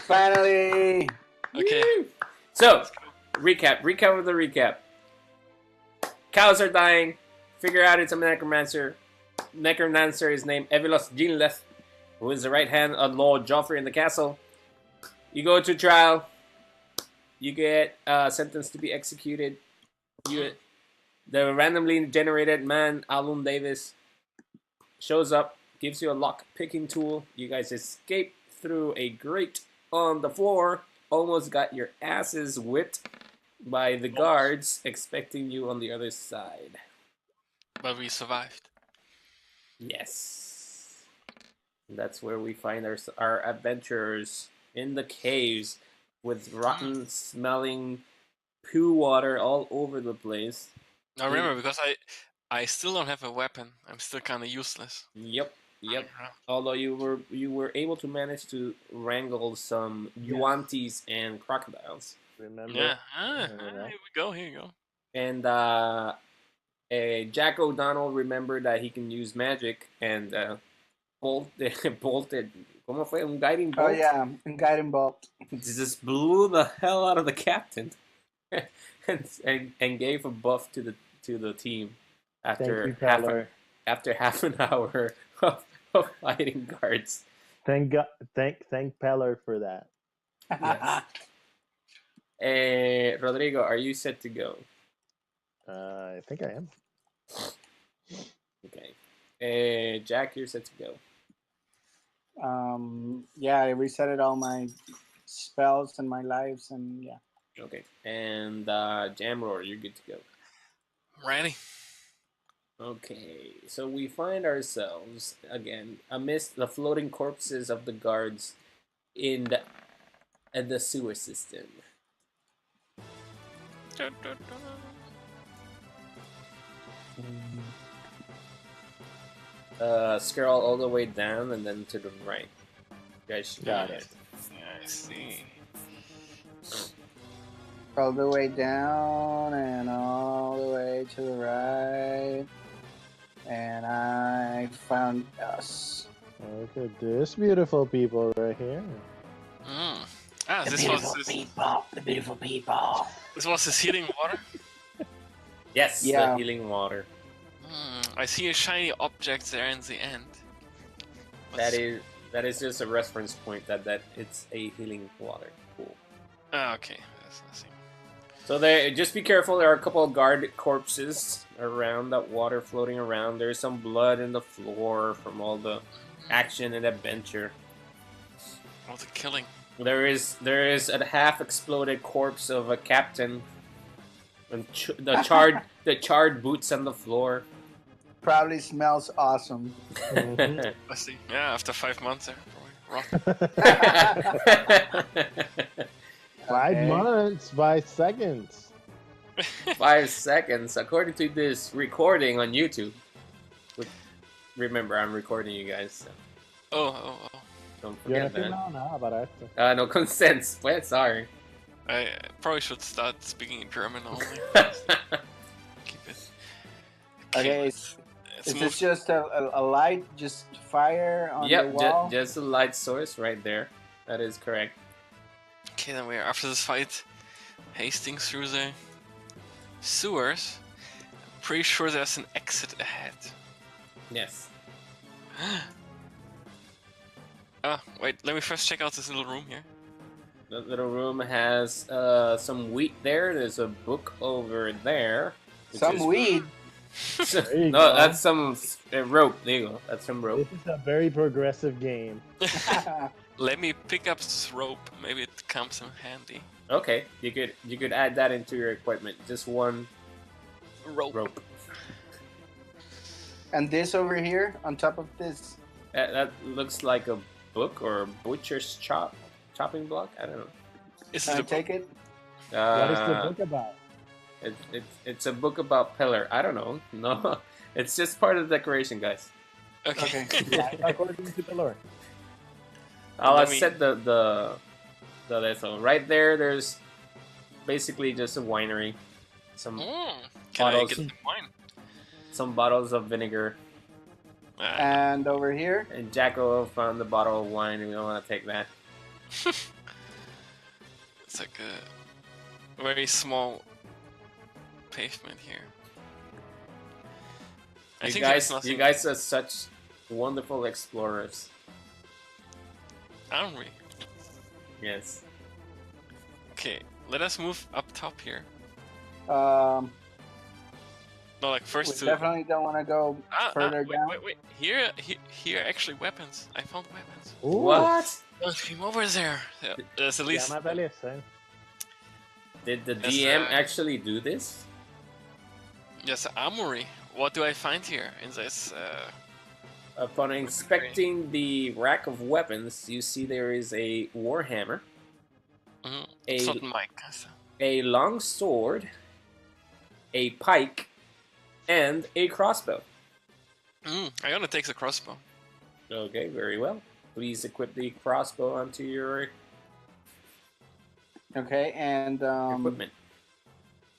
Finally! Okay. Woo! So, recap of the recap. Cows are dying. Figure out it's a necromancer. Necromancer is named Evilos Ginleth, who is the right hand of Lord Joffrey in the castle. You go to trial. You get sentenced to be executed. The randomly generated man, Alun Davis, shows up, gives you a lock-picking tool. You guys escape through a grate on the floor. Almost got your asses whipped by the guards expecting you on the other side. But we survived. Yes. That's where we find our adventurers in the caves with rotten smelling poo water all over the place. Now remember, because I still don't have a weapon. I'm still kind of useless. Yep. Although you were able to manage to wrangle some yuantis and crocodiles. Remember? Yeah. Here we go. Here you go. And Jack O'Donnell remembered that he can use magic and bolted. ¿Cómo fue? Un guiding bolt? Oh yeah, a guiding bolt. Just blew the hell out of the captain, and gave a buff to the team after half an hour of fighting guards. Thank God, thank Peller for that. Yes. Rodrigo, are you set to go? I think I am. Okay. Jack, you're set to go. Yeah, I resetted all my spells and my lives, and yeah. Okay. And Jamroar, you're good to go. Ready? Okay, so we find ourselves again amidst the floating corpses of the guards in the sewer system. Scroll all the way down and then to the right. You guys got it. I see. All the way down and all the way to the right. And I found us. Look at this beautiful people right here. The beautiful people. This was his healing water? Yes, Yeah. the healing water. I see a shiny object there in the end. That is just a reference point that it's a healing water pool. Ah, okay. That's nothing. So just be careful. There are a couple of guard corpses around that water floating around. There's some blood in the floor from all the action and adventure. All the killing. There is a half exploded corpse of a captain. And the charred boots on the floor. Probably smells awesome. I see. Yeah, after 5 months there, probably rotten. 5 months, 5 seconds. 5 seconds, according to this recording on YouTube. Which, remember, I'm recording you guys. So Oh. don't forget that. No, No consent. Well, sorry. I probably should start speaking in German only. Keep it. Okay, is this just a light, just fire on the wall? Yep, just a light source right there. That is correct. Okay, then we are after this fight, hasting through the sewers. I'm pretty sure there's an exit ahead. Yes. Wait, let me first check out this little room here. The little room has some wheat there. There's a book over there. Some weed. No, that's some rope. There you go. That's some rope. This is a very progressive game. Let me pick up this rope. Maybe it comes in handy. Okay, you could add that into your equipment. Just one rope. And this over here, on top of this. That looks like a book or a butcher's chopping block. I don't know. Is Can I it a take it? What is the book about? It's a book about Pillar. I don't know. No, it's just part of the decoration, guys. Okay. Okay. According to the lore. I'll set the lesson right there. There's basically just a winery. Some Can I bottles, get the wine? some bottles of vinegar. And over here? And Jacko found the bottle of wine, and we don't want to take that. It's like a very small pavement here. I You think there's guys, nothing. you guys are such wonderful explorers. Aren't we? Yes. Okay, let us move up top here. Um, No, like we first to. definitely don't want to go further wait, down. wait. Here, actually, weapons. I found weapons. What? Oh, came over there. There's at least. Llama beleza. Did the Yes, DM actually do this? Yes, armory. What do I find here in this? Upon inspecting the rack of weapons, you see there is a warhammer, It's not Mike. a long sword, a pike, and a crossbow. I'm gonna take the crossbow. Okay, very well. Please equip the crossbow onto your Okay, and equipment.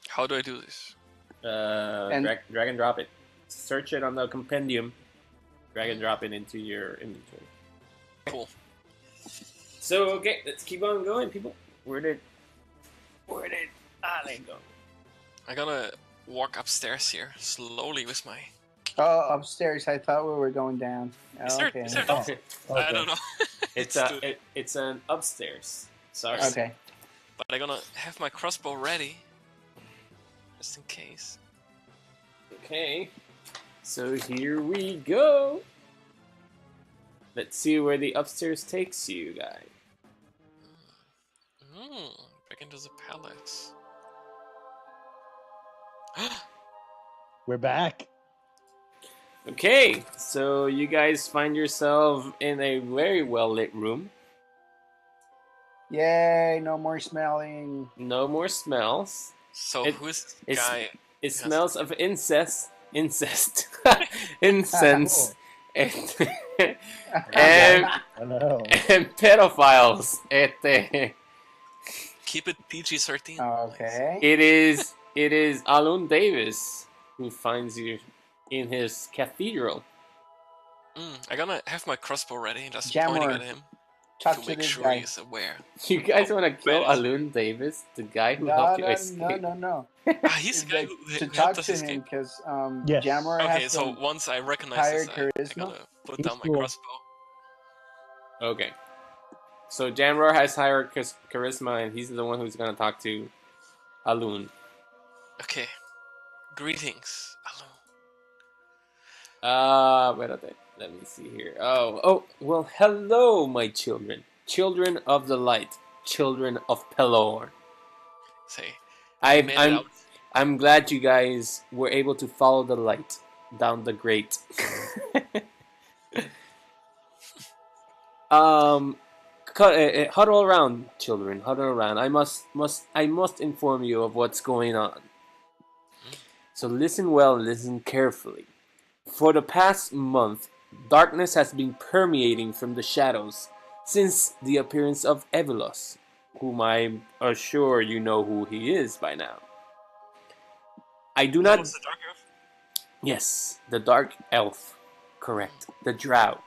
How do I do this? Drag and drop it. Search it on the compendium. Drag and drop it into your inventory. Cool. So okay, let's keep on going, people. Where did Ale go? I'm gonna walk upstairs here slowly with my. upstairs. I thought we were going down. Is there not? I don't know. It's an upstairs. Sorry. Okay. But I'm gonna have my crossbow ready, just in case. Okay. So here we go. Let's see where the upstairs takes you, guys. Back into the palace. We're back. Okay, so you guys find yourself in a very well lit room. Yay! No more smelling. No more smells. So who's it's- guy? It smells of incense, incense, and, and, I know. and pedophiles. Keep it PG-13. Okay. It is Alun Davis who finds you in his cathedral. I'm gonna have my crossbow ready and just Jammer. pointing at him Talk to to make this sure guy. he's aware. You guys want to kill man. Alun Davis, the guy who No, helped you no, escape? no. He's the guy who To helped talk us to him escape. because Yes. Jammer Okay, has so some once I recognize higher this, I'm charisma. gonna put He's down my cool. crossbow. Okay. So Jamror has higher charisma, and he's the one who's gonna talk to Alun. Okay. Greetings. Hello. Espérate. Let me see here. Oh, well, hello, my children. Children of the light. Children of Pelor. Say, I'm glad you guys were able to follow the light down the grate. Huddle around, children. Huddle around. I must inform you of what's going on. So listen well, listen carefully. For the past month, darkness has been permeating from the shadows since the appearance of Evilos, whom I'm sure you know who he is by now. I do not. the dark elf? Yes, the dark elf. Correct. The drow.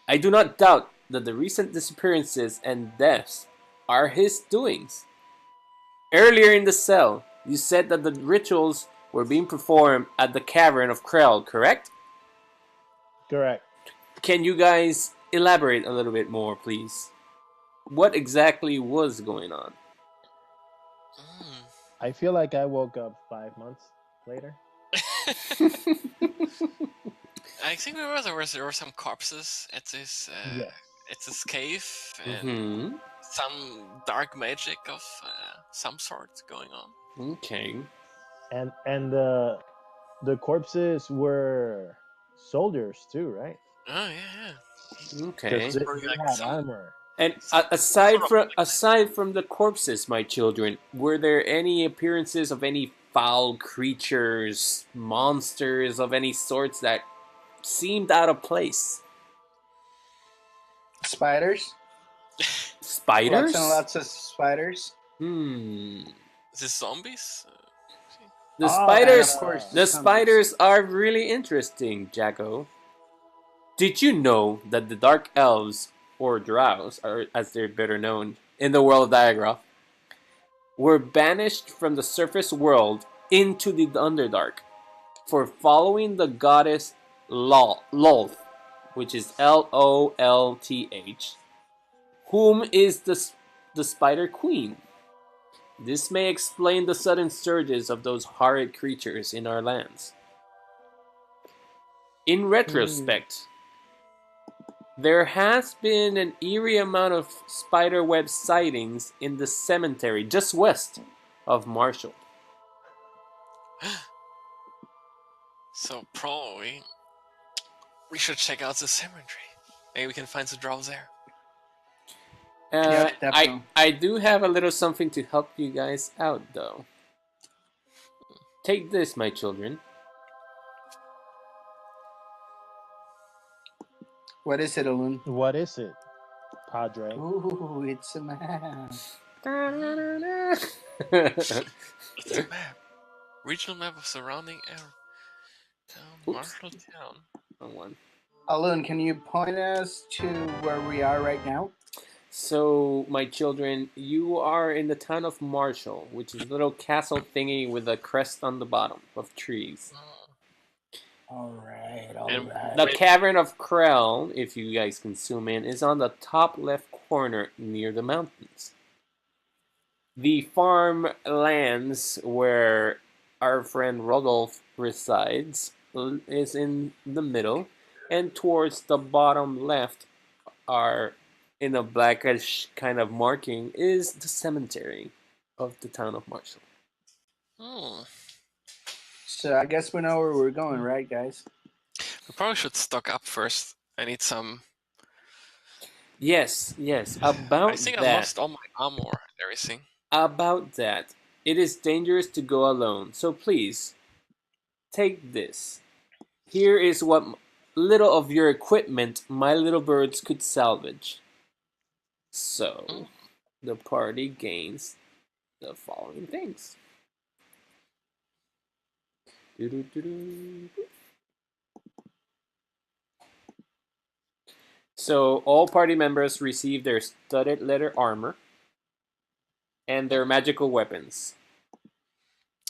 I do not doubt that the recent disappearances and deaths are his doings. Earlier in the cell, you said that the rituals were being performed at the cavern of Krell, correct? Correct. Can you guys elaborate a little bit more, please? What exactly was going on? I feel like I woke up 5 months later. I think there were some corpses at this Yes. at this cave and Mm-hmm. some dark magic of some sort going on. Okay. And the corpses were soldiers too, right? Oh yeah. Okay. 'Cause they Probably like had some- armor. And aside from the corpses, my children, were there any appearances of any foul creatures, monsters of any sorts that seemed out of place? spiders. Spiders? Lots and lots of spiders. Is this zombies? The Oh, spiders. and of course, The zombies. spiders are really interesting, Jacko. Did you know that the dark elves or drows, or as they're better known in the world of Diagram, were banished from the surface world into the Underdark for following the goddess Lolth, which is Lolth, whom is the Spider Queen. This may explain the sudden surges of those horrid creatures in our lands. In retrospect, there has been an eerie amount of spiderweb sightings in the cemetery just west of Marshall. So probably we should check out the cemetery. Maybe we can find some drows there. Yep, definitely. I do have a little something to help you guys out, though. Take this, my children. What is it, Alun? What is it, Padre? Ooh, it's a map. It's a map. Regional map of surrounding town, Marshall Town. Wrong one. Alun, can you point us to where we are right now? So, my children, you are in the town of Marshall, which is a little castle thingy with a crest on the bottom of trees. All right, And The Cavern of Krell, if you guys can zoom in, is on the top left corner near the mountains. The farmlands where our friend Rodolph resides is in the middle, and towards the bottom left are in a blackish kind of marking is the cemetery of the town of Marshall. So I guess we know where we're going, right, guys? We probably should stock up first. I need some. Yes, about I think that. I lost all my armor and everything. About that, it is dangerous to go alone, so please, take this. Here is what little of your equipment my little birds could salvage. So, the party gains the following things. So, all party members receive their studded leather armor and their magical weapons.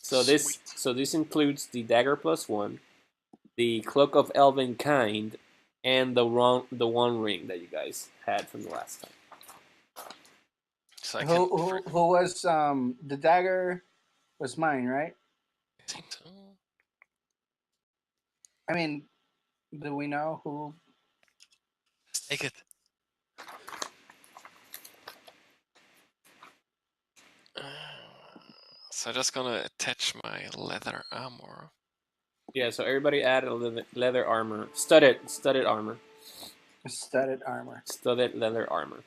So this includes the dagger +1, the cloak of elven kind, and the one ring that you guys had from the last time. So I Who was the dagger was mine, right? I think so. I mean, do we know who? Let's take it. So I'm just gonna attach my leather armor. Yeah, so everybody add a leather armor, studded armor, Studded armor. studded leather armor.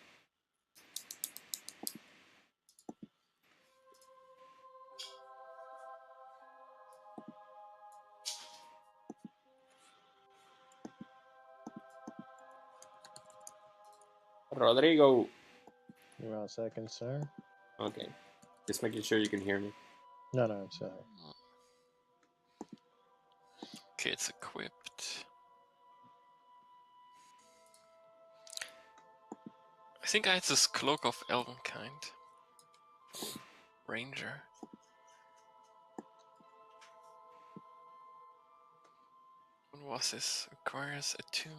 Rodrigo. Give me 1 second, sir. Okay, just making sure you can hear me. No, I'm sorry. Okay, it's equipped. I think I had this cloak of elven kind. Ranger. What was this? Requires a tune.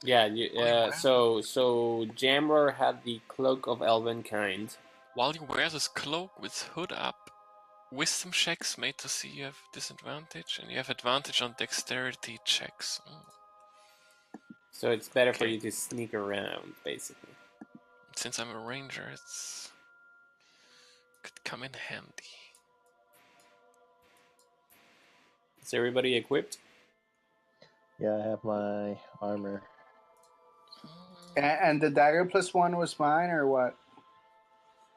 Yeah, wow. so Jamror had the cloak of elven kind. While you wear this cloak with hood up, wisdom checks made to see you have disadvantage, and you have advantage on dexterity checks. So it's better for Okay. you to sneak around, basically. Since I'm a ranger, it's could come in handy. Is everybody equipped? Yeah, I have my armor. And the dagger +1 was mine, or what?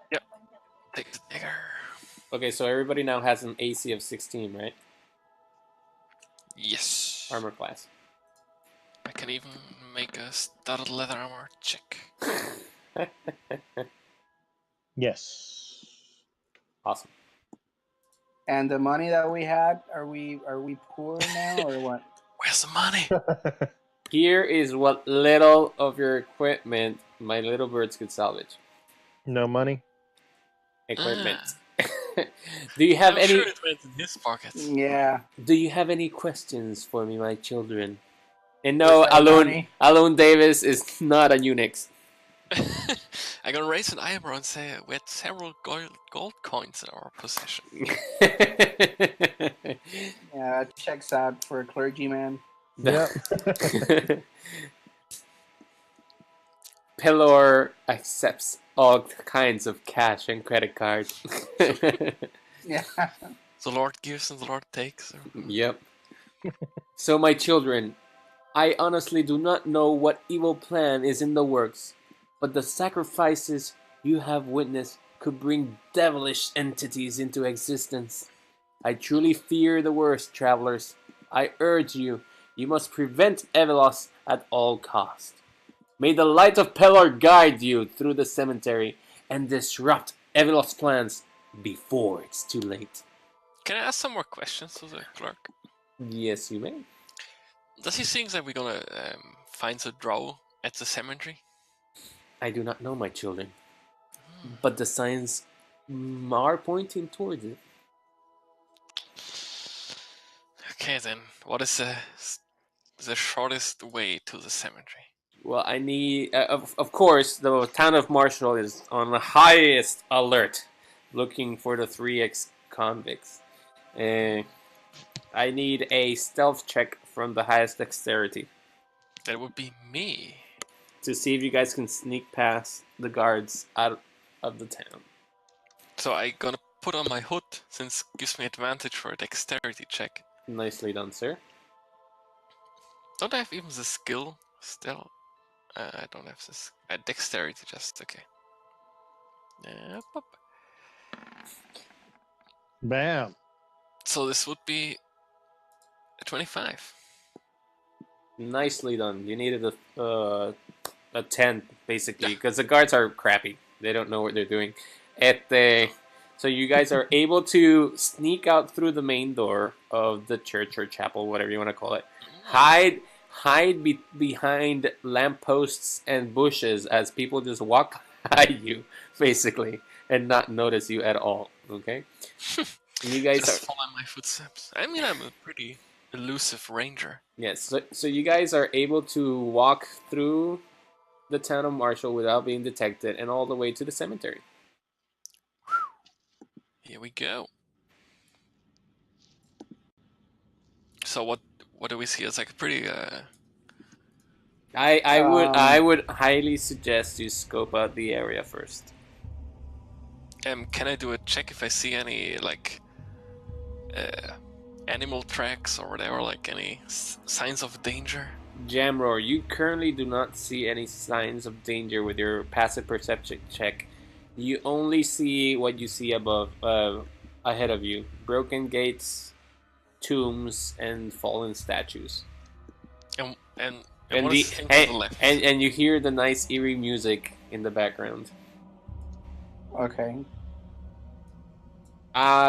Yep. Take the dagger. Okay, so everybody now has an AC of 16, right? Yes. Armor class. I can even make a studded leather armor check. Yes. Awesome. And the money that we had, are we poor now or what? Where's the money? Here is what little of your equipment my little birds could salvage. No money? Equipment. Do you have I'm any? sure it went in his pockets. Yeah. Do you have any questions for me, my children? And no, Where's our money? Alone Davis is not a Unix. I'm gonna raise an eyebrow and say we had several gold coins in our possession. Yeah, that checks out for a clergyman. Yep. Pelor accepts all kinds of cash and credit cards. Yeah. The Lord gives and the Lord takes. Yep. So, my children, I honestly do not know what evil plan is in the works, but the sacrifices you have witnessed could bring devilish entities into existence. I truly fear the worst, travelers. I urge you, you must prevent Evelos at all cost. May the light of Pelor guide you through the cemetery and disrupt Evelos' plans before it's too late. Can I ask some more questions to the clerk? Yes, you may. Does he think that we're gonna find the drow at the cemetery? I do not know, my children, but the signs are pointing towards it. Okay then, what is the shortest way to the cemetery? Well, I need, of course, the town of Marshall is on the highest alert, looking for the 3 ex-convicts. I need a stealth check from the highest dexterity That would be me. to see if you guys can sneak past the guards out of the town. So I gonna put on my hood, since it gives me advantage for a dexterity check. Nicely done, sir. Don't I have even the skill still? I don't have this. Dexterity just, okay. Pop. Bam. So this would be a 25. Nicely done. You needed a 10, basically, because the guards are crappy. They don't know what they're doing. So you guys are able to sneak out through the main door of the church or chapel, whatever you want to call it. Hide behind lampposts and bushes as people just walk by you, basically, and not notice you at all. Okay? And you guys Just follow my footsteps. I mean, I'm a pretty elusive ranger. Yes, so you guys are able to walk through the town of Marshall without being detected and all the way to the cemetery. Here we go. So what do we see? It's like a pretty I would highly suggest you scope out the area first. can I do a check if I see any like animal tracks or whatever, like any signs of danger? Jamroar, you currently do not see any signs of danger with your passive perception check. You only see what you see above, ahead of you: broken gates, tombs, and fallen statues. And And what the is the thing to the left? and you hear the nice eerie music in the background. Okay.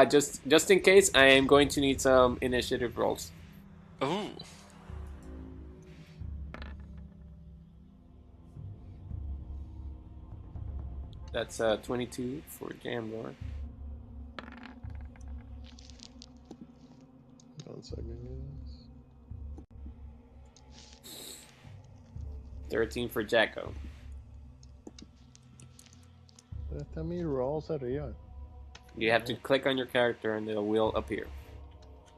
Just in case, I am going to need some initiative rolls. Ooh. That's 22 for Jamroar. 1 second. 13 for Jacko. How many rolls are you? You have to click on your character and it will appear.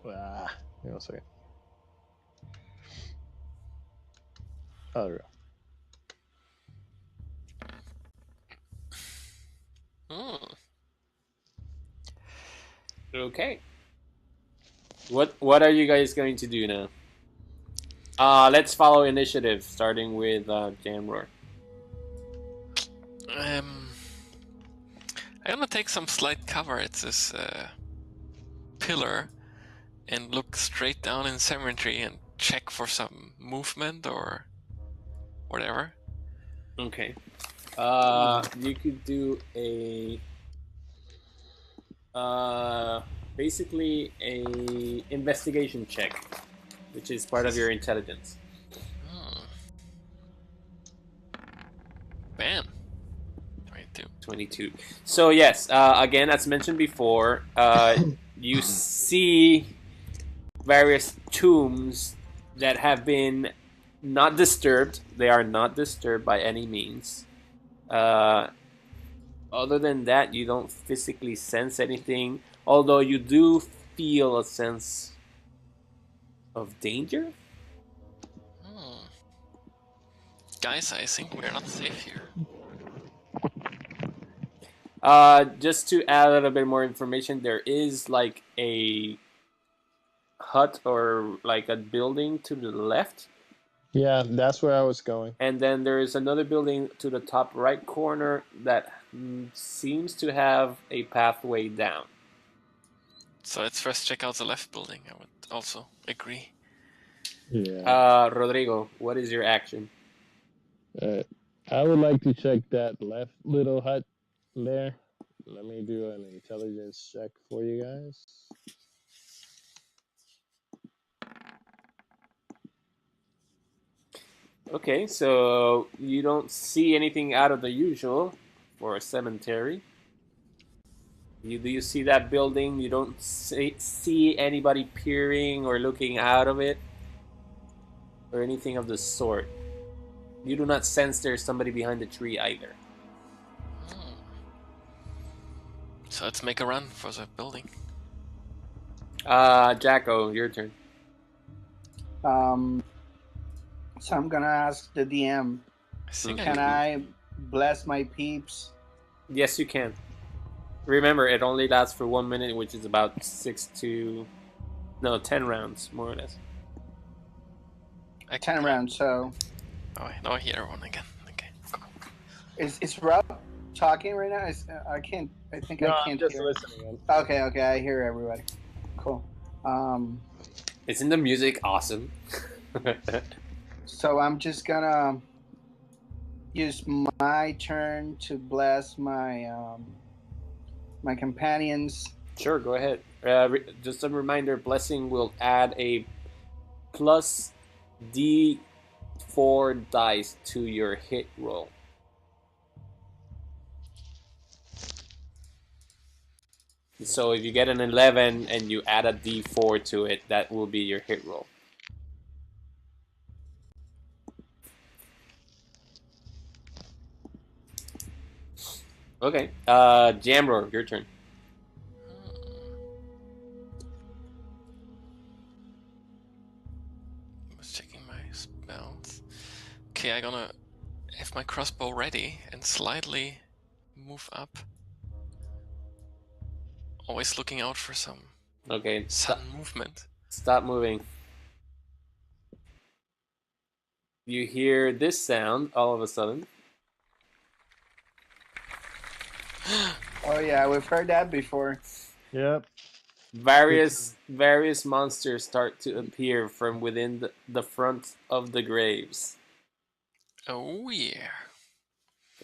Ah, hang on a second. Oh, there we go. Okay. What are you guys going to do now? Let's follow initiative, starting with Jamroar. I'm gonna take some slight cover at this pillar and look straight down in cemetery and check for some movement or whatever. Okay. You could do a basically a investigation check, which is part of your intelligence. Hmm. Bam. 22. 22. So yes, again, as mentioned before, you see various tombs that have been not disturbed. They are not disturbed by any means. Other than that, you don't physically sense anything, although you do feel a sense of danger. Hmm. Guys, I think we're not safe here. Just to add a little bit more information, there is like a hut or like a building to the left, Yeah, that's where I was going. and then there is another building to the top right corner that seems to have a pathway down. So let's first check out the left building. I would also agree. Yeah. Rodrigo, what is your action? I would like to check that left little hut there. Let me do an intelligence check for you guys. Okay, so you don't see anything out of the usual for a cemetery. Do you see that building? You don't see anybody peering or looking out of it or anything of the sort. You do not sense there's somebody behind the tree either. Hmm. So let's make a run for the building. Jacko, your turn. So I'm gonna ask the DM. I think Can I bless my peeps? Yes, you can. Remember, it only lasts for 1 minute, which is about 10 rounds, more or less. 10 rounds. So Oh, now I hear one again. Okay. Cool. is Rob talking right now? I can't. I think No, I I'm can't just hear. listening. Okay. I hear everybody. Cool. Isn't the music awesome? So I'm just gonna use my turn to bless my my companions. Sure, go ahead. Just a reminder, blessing will add a plus D4 dice to your hit roll. So if you get an 11 and you add a D4 to it, that will be your hit roll. Okay, Jamroar, your turn. I was checking my spells. Okay, I'm gonna have my crossbow ready and slightly move up. Always looking out for some Okay, sudden movement. stop moving. You hear this sound all of a sudden. Oh yeah, we've heard that before. Yep. Various monsters start to appear from within the front of the graves. Oh yeah.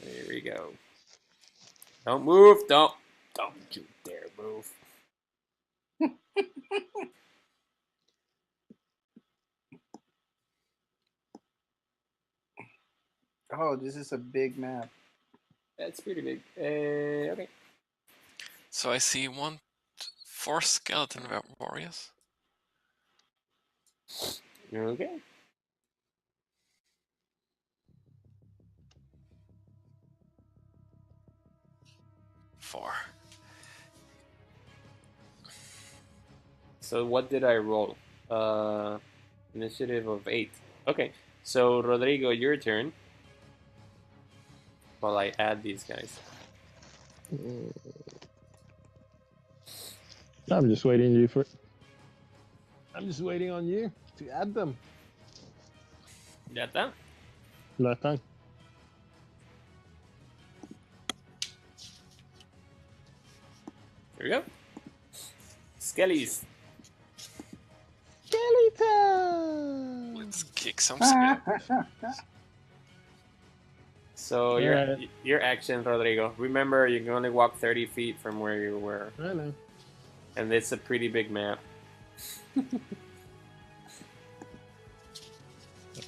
There we go. Don't move. Don't you dare move. Oh, this is a big map. That's pretty big. Okay. So I see 4 skeleton warriors. Okay. Four. So what did I roll? Initiative of 8. Okay. So Rodrigo, your turn. While I add these guys. I'm just waiting on you to add them. Got that? Last time. Here we go. Skellies. Skeleton! Let's kick some skeletons. So your action, Rodrigo. Remember, you can only walk 30 feet from where you were. I know. And it's a pretty big map.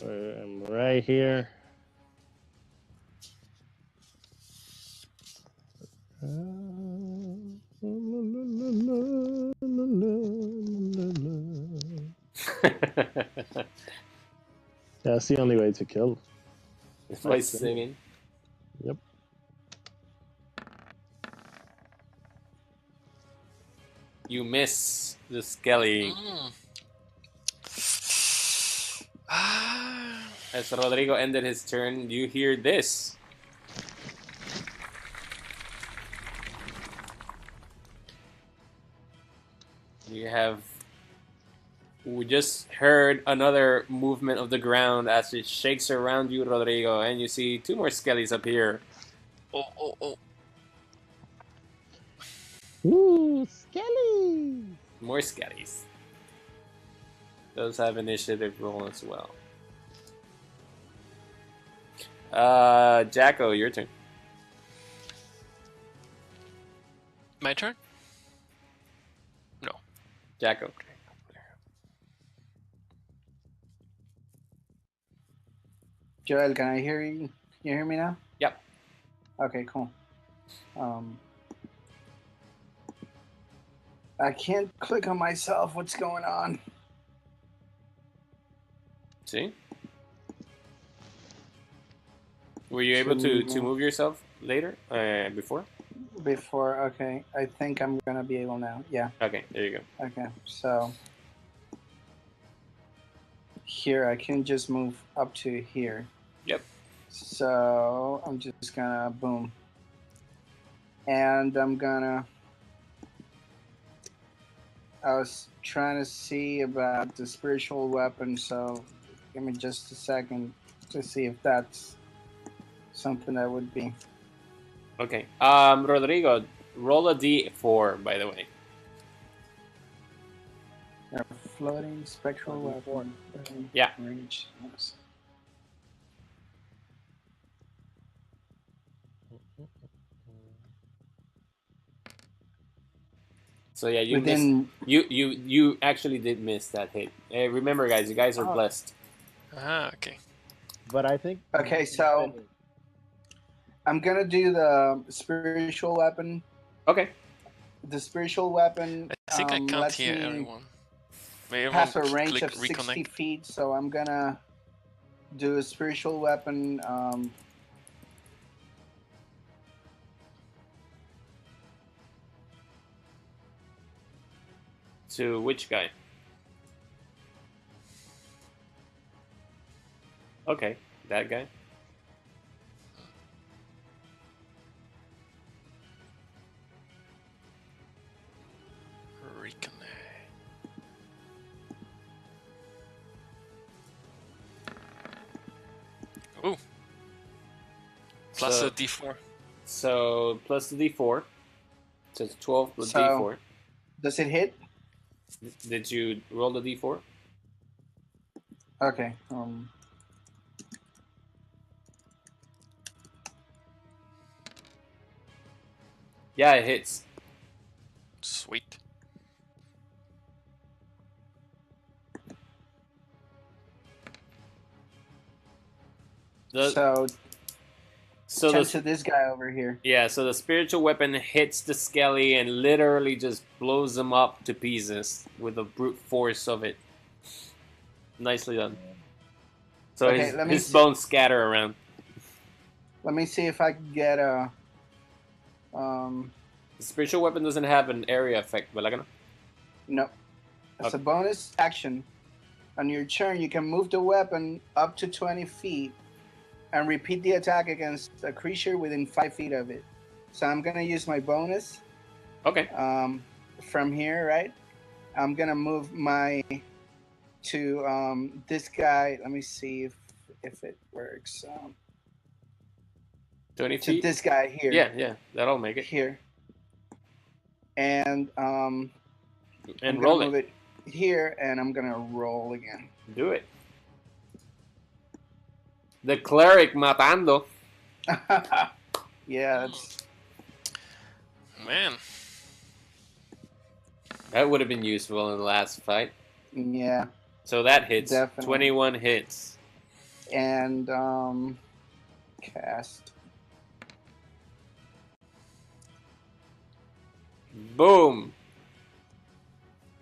I'm right here. That's the only way to kill. By singing. Yep. You miss the Skelly. As Rodrigo ended his turn, you hear this. We just heard another movement of the ground as it shakes around you, Rodrigo, and you see two more Skellies up here. Oh. Ooh, Skelly! More Skellies. Those have initiative roll as well. Jacko, your turn. My turn? No. Jacko. Joel, can I hear you? Can you hear me now? Yep. Okay, cool. I can't click on myself. What's going on? See? Were you able to move yourself later? Before? Before, okay. I think I'm gonna be able now. Yeah. Okay, there you go. Okay, so here I can just move up to here. Yep. So I'm just gonna boom. And I'm gonna... I was trying to see about the spiritual weapon, so give me just a second to see if that's something that would be. Okay. Rodrigo, roll a d4, by the way. A floating spectral weapon. Yeah. Range. Yes. So yeah, you actually did miss that hit. Remember, guys, you guys are blessed. Okay. But I think... Okay, so I'm gonna do the spiritual weapon. Okay. The spiritual weapon. I think I can't lets hear me everyone. May Has a everyone range click of 60 reconnect? feet, so I'm gonna do a spiritual weapon. To which guy? Okay, that guy. Reconnect. Ooh. Plus So- a d4. So plus the d4. So it's 12 plus So- d4. Does it hit? Did you roll the d4? Okay. Yeah, it hits. Sweet. So So tend the, to this guy over here. yeah, so the spiritual weapon hits the Skelly and literally just blows them up to pieces with the brute force of it. Nicely done. So Okay, let me his see. bones scatter around. Let me see if I can get a. The spiritual weapon doesn't have an area effect, ¿verdad? No. As Okay. a bonus action, on your turn, you can move the weapon up to 20 feet and repeat the attack against a creature within 5 feet of it. So I'm gonna use my bonus Okay. from here, right? I'm gonna move my to this guy. Let me see if it works. 20 To feet? this guy here. Yeah, that'll make it. Here. And I'm And gonna roll move it. it here, and I'm gonna roll again. Do it. The cleric matando. Yeah, that's Man. That would have been useful in the last fight. Yeah, So that hits. definitely. 21 hits. And cast. Boom.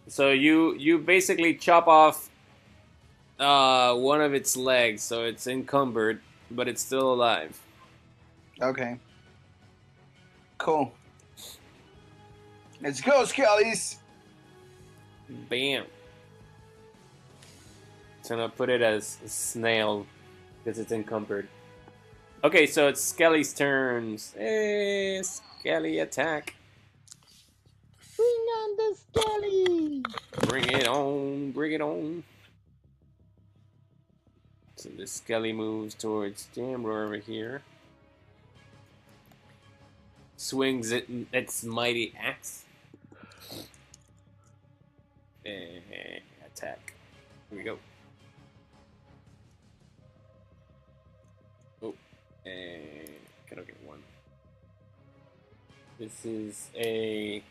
So you basically chop off one of its legs, so it's encumbered, but it's still alive. Okay. Cool. Let's go, Skellies. Bam. So I'm gonna put it as a snail because it's encumbered. Okay, so it's Skelly's turns. Hey, Skelly attack. Bring on the Skelly! Bring it on, bring it on. So the Skelly moves towards Jamroar over here. Swings its mighty axe. And attack. Here we go. Oh, and can I get one? This is a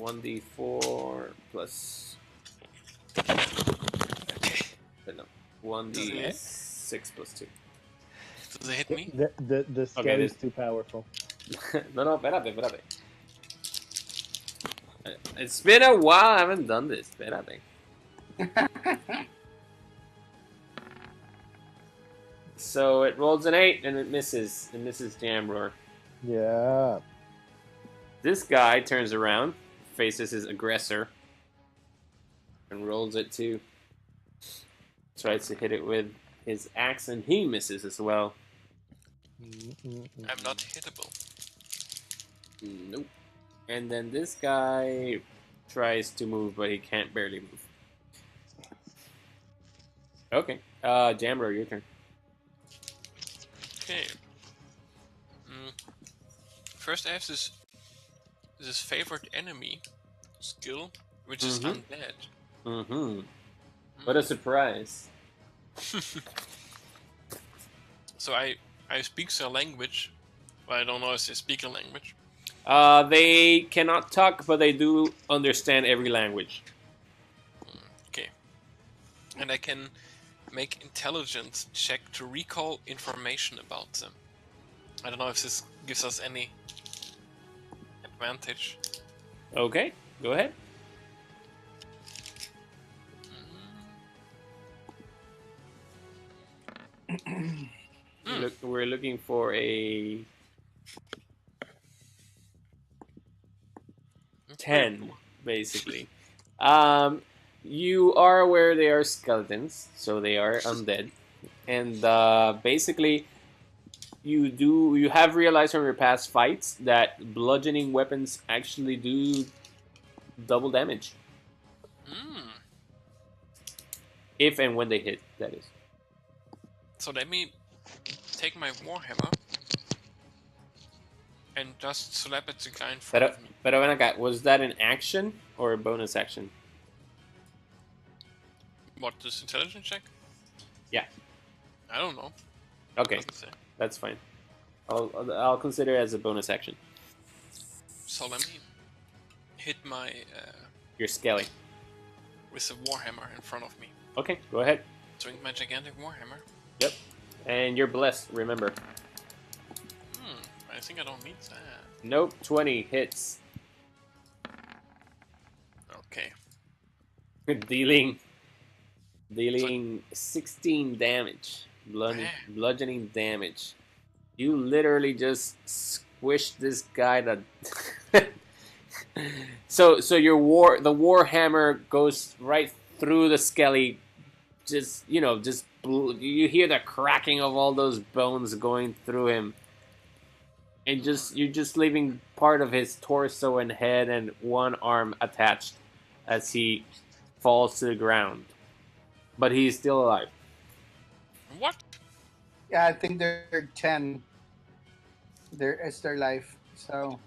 1d4 plus. Okay. No, 1d6 plus 2. Does it hit me? The Skelly is too powerful. No, espérate. It's been a while I haven't done this. Espérate. So it rolls an 8 and it misses. It misses Jamroar. Yeah. This guy turns around, faces his aggressor, and rolls it too. Tries to hit it with his axe and he misses as well. I'm not hittable. Nope. And then this guy tries to move, but he can't barely move. Okay. Jamro, your turn. Okay. First, I have this favorite enemy skill, which is undead. Mm-hmm. What a surprise. So I speak their language, but I don't know if they speak a language. They cannot talk, but they do understand every language. Okay. And I can make intelligence check to recall information about them. I don't know if this gives us any advantage. Okay, go ahead. We're looking for a 10, basically. You are aware they are skeletons, so they are undead, and basically, you have realized from your past fights that bludgeoning weapons actually do double damage if and when they hit. That is. So let me take my warhammer and just slap at the guy in front of me. Pero ven acá, was that an action or a bonus action? What, this intelligence check? Yeah. I don't know. Okay, Doesn't say. that's fine. I'll consider it as a bonus action. So let me hit my You're Skelly. with the warhammer in front of me. Okay, go ahead. Swing my gigantic warhammer. Yep. And you're blessed, remember. I think I don't need that. Nope, 20 hits. Okay. Dealing 16 damage. Bludgeoning damage. You literally just squished this guy that So the warhammer goes right through the Skelly. You hear the cracking of all those bones going through him. And you're just leaving part of his torso and head and one arm attached as he falls to the ground. But he's still alive. What? Yeah, I think they're 10. It's their life. So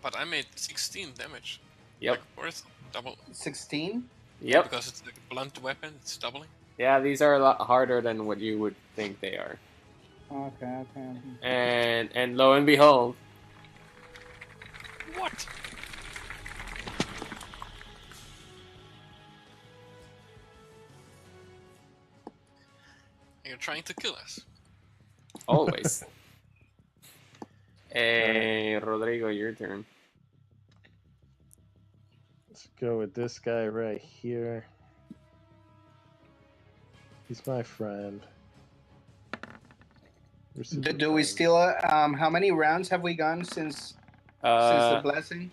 But I made 16 damage. Yep. Like, worth double. 16. Yep. Because it's a blunt weapon, it's doubling. Yeah, these are a lot harder than what you would think they are. Okay. And lo and behold, What? You're trying to kill us. Always. Rodrigo, your turn. Let's go with this guy right here. He's my friend. We're super Do we friends. still? How many rounds have we gone since the blessing?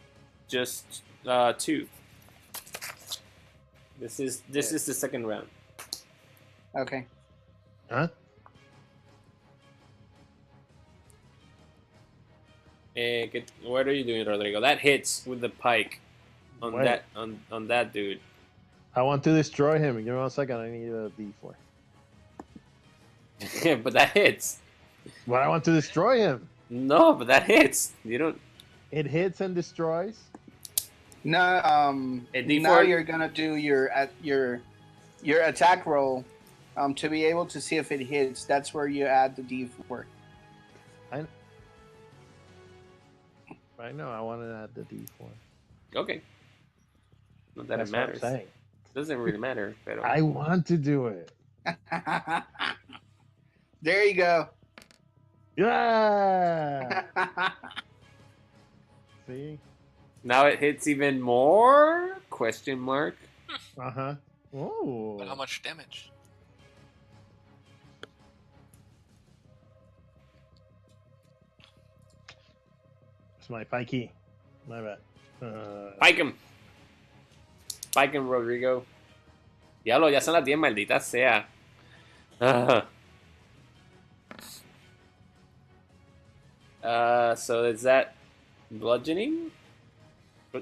Just 2. This is the second round. Okay. Huh? What are you doing, Rodrigo? That hits with the pike on Wait. that on that dude. I want to destroy him. Give me 1 second. I need a D4. But that hits. But I want to destroy him. No, but that hits. You don't. It hits and destroys. No. A D4. Now you're gonna do your attack roll. To be able to see if it hits, that's where you add the D4. I know. I want to add the D4. Okay. Not that That's it what I'm matters. saying. Doesn't really matter. Pero... I want to do it. There you go. Yeah. See? Now it hits even more? Question mark. Uh huh. Oh. But how much damage? It's my pikey. My bad. Pike him. Pike him, Rodrigo. Diablo, ya son las 10, maldita sea. So is that bludgeoning?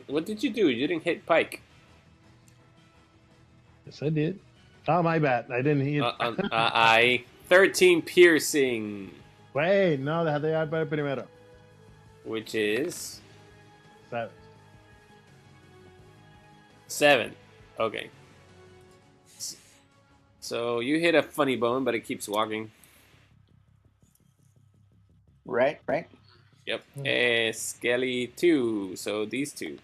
What did you do? You didn't hit Pike. Yes, I did. Oh, my bad. I didn't hit. I 13 piercing, Wait, no, déjate llevar para el primero. which is 7. 7. Okay. So you hit a funny bone, but it keeps walking. Right. Yep. Skelly 2. So these two.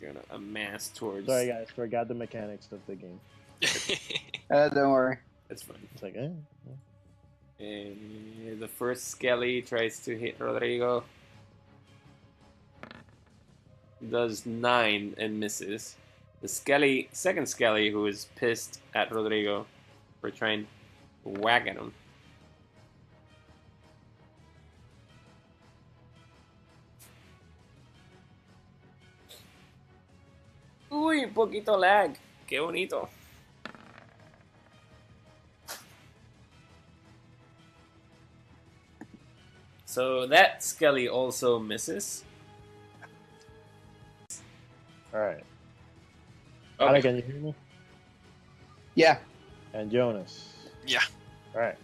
You're gonna amass towards. Sorry, guys. Forgot the mechanics of the game. Don't worry. That's fine. It's like, eh. And the first Skelly tries to hit Rodrigo. Does 9 and misses. The second Skelly, who is pissed at Rodrigo for trying to whack at him. Uy, poquito lag. Qué bonito. So that Skelly also misses. All right. Okay. Ale, can you hear me? Yeah. And Jonas. Yeah. All right.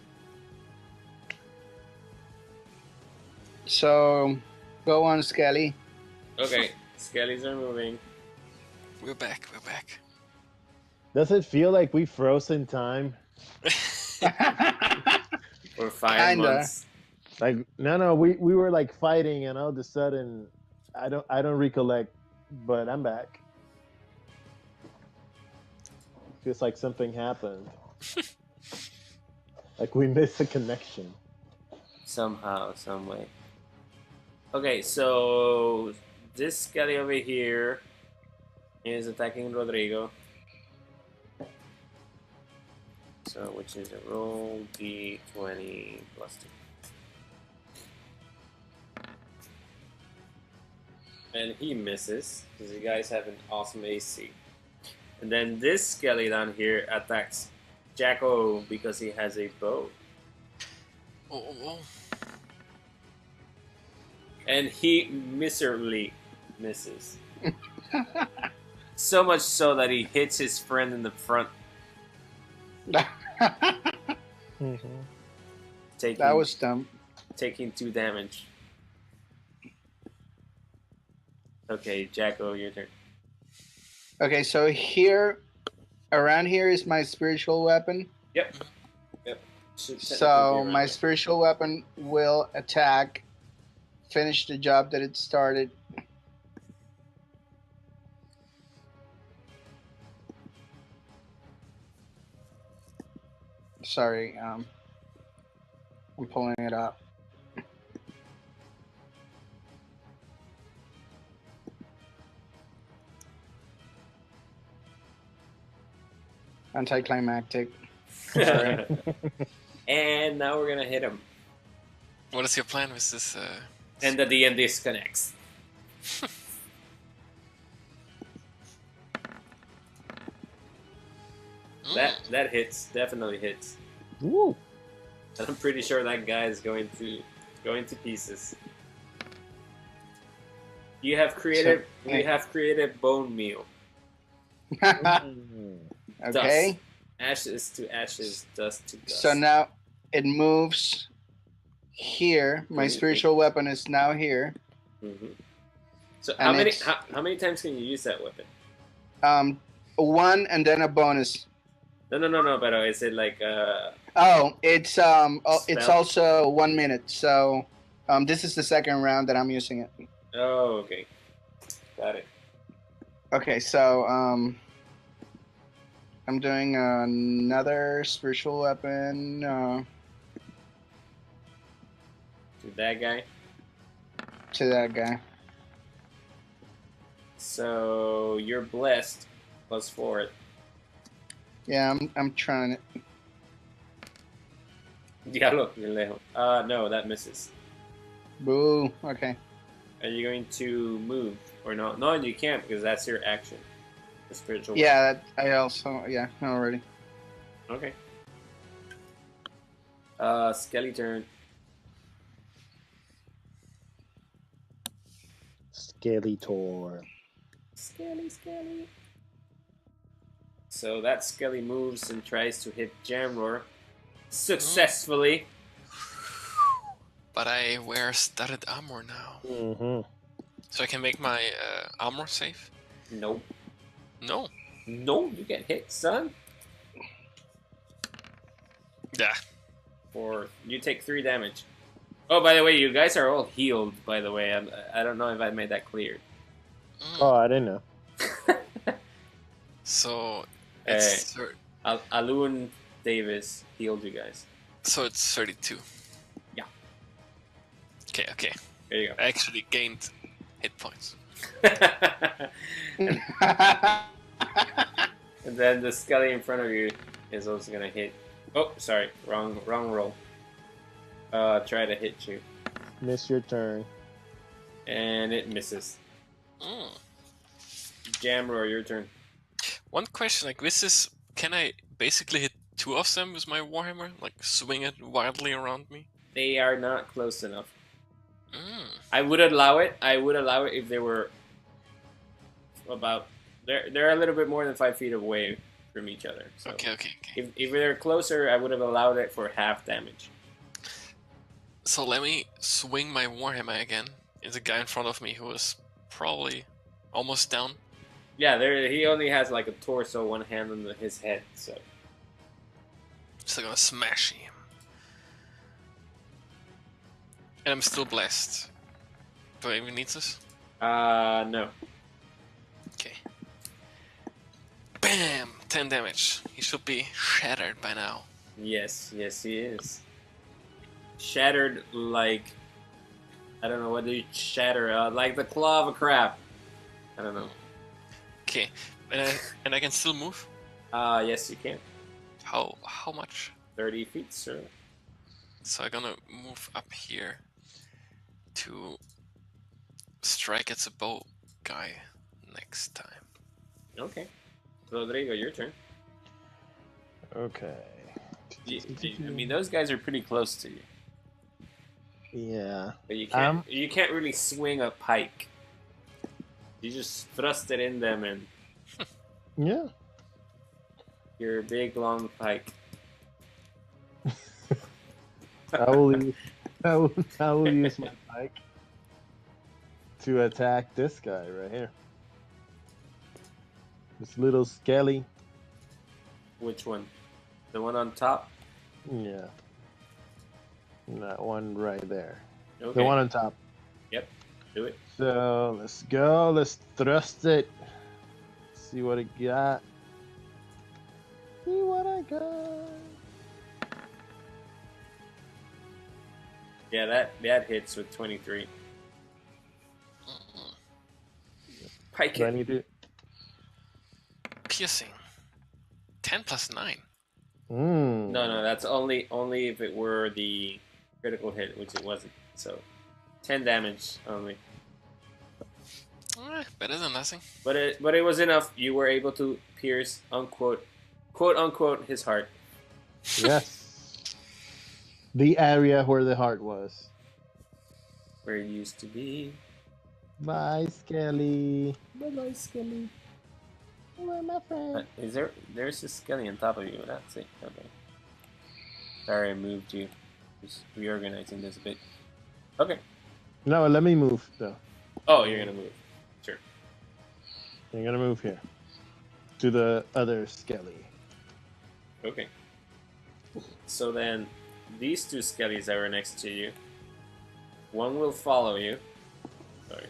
So go on, Skelly. Okay, Skellies are moving. We're back. We're back. Does it feel like we froze in time? For 5 Kinda. months. Like no, we were like fighting, and all of a sudden, I don't recollect, but I'm back. Feels like something happened. Like we missed a connection. Somehow, some way. Okay, so this Skelly over here is attacking Rodrigo. So, which is a roll d20 plus 2. And he misses, because you guys have an awesome AC. And then this Skelly down here attacks Jacko because he has a bow. Oh. And he miserably misses. So much so that he hits his friend in the front, taking, That was dumb. taking 2 damage. Okay, Jacko, your turn. Okay, so here, around here is my spiritual weapon. Yep. Should technically So be around my there. spiritual weapon will attack, finish the job that it started. Sorry, I'm pulling it up. Anticlimactic. Sorry. And now we're gonna hit him. What is your plan with this? And the DM disconnects. That hits, definitely hits. Woo. And I'm pretty sure that guy is going to pieces. We have created bone meal. Okay. Ashes to ashes, dust to dust. So now it moves here. My spiritual weapon is now here. Mm-hmm. So And how many times can you use that weapon? One and then a bonus. No. But is it like it's spell? also 1 minute. So this is the second round that I'm using it. Oh, okay. Got it. Okay, so I'm doing another spiritual weapon. To that guy. To that guy. So you're blessed +4. Yeah, I'm trying it. Diablo, lejos. No, that misses. Boo. Okay. Are you going to move or no? No, you can't because that's your action. The spiritual. Yeah, I also already. Okay. Skelly turn. Skeletor. Skelly. So that Skelly moves and tries to hit Jamroar successfully. But I wear studded armor now. Mm-hmm. So I can make my armor safe? Nope. No. No, you get hit, son. Yeah. Or you take 3 damage. Oh, by the way, you guys are all healed, by the way. I don't know if I made that clear. Oh, I didn't know. So it's Alun Davis healed you guys. so it's 32. Yeah. Okay. There you go. I actually gained hit points. And then the Skelly in front of you is also gonna hit. Oh, sorry, wrong roll. Try to hit you, Miss your turn. and it misses. Jamroar, your turn. One question, like this is, can I basically hit 2 of them with my warhammer? Like swing it wildly around me? They are not close enough. I would allow it. If they were about. They're a little bit more than 5 feet away from each other. So Okay. If they're closer, I would have allowed it for half damage. So let me swing my warhammer again. There's a guy in front of me who is probably almost down. Yeah, he only has like a torso, one hand on his head, so. So I'm gonna smash him. And I'm still blessed. Do I even need this? No. Okay. Bam! 10 damage. He should be shattered by now. Yes, he is. Shattered like... I don't know, what do you shatter? Like the claw of a crab. I don't know. Okay. And I can still move? Yes, you can. How much? 30 feet, sir. So I'm gonna move up here to strike at the bow guy next time. Okay. Rodrigo, your turn. Okay. I mean, those guys are pretty close to you. Yeah. But you can't really swing a pike. You just thrust it in them and Yeah. your big long pike. I will use my pike to attack this guy right here. This little skelly. Which one? The one on top? Yeah. That one right there. Okay. The one on top. Yep. Do it. So let's go. Let's thrust it. See what it got. See what I got. Yeah, that hits with 23. Pike Do I hit. need to? Piercing. 10 plus 9. No, that's only if it were the critical hit, which it wasn't. So 10 damage only. Better than nothing. But it was enough. You were able to pierce, quote unquote, his heart. Yes. The area where the heart was. Where it used to be. Bye, Skelly. Bye, Skelly. Where my friend? There's a Skelly on top of you. That's it. Okay. Sorry, I moved you. Just reorganizing this a bit. Okay. No, let me move though. Oh, you're gonna move. Sure. I'm gonna move here to the other Skelly. Okay. So then, these two Skellies that were next to you, one will follow you. Sorry.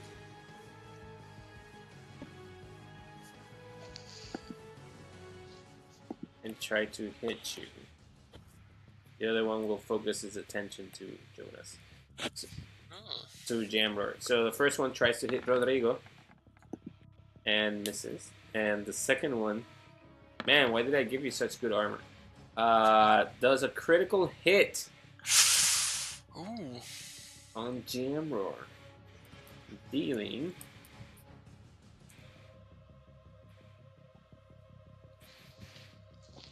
And try to hit you. The other one will focus his attention to Jonas. To Jamroar. So the first one tries to hit Rodrigo. And misses. And the second one... Man, why did I give you such good armor? Does a critical hit Ooh. on Jamroar. Dealing...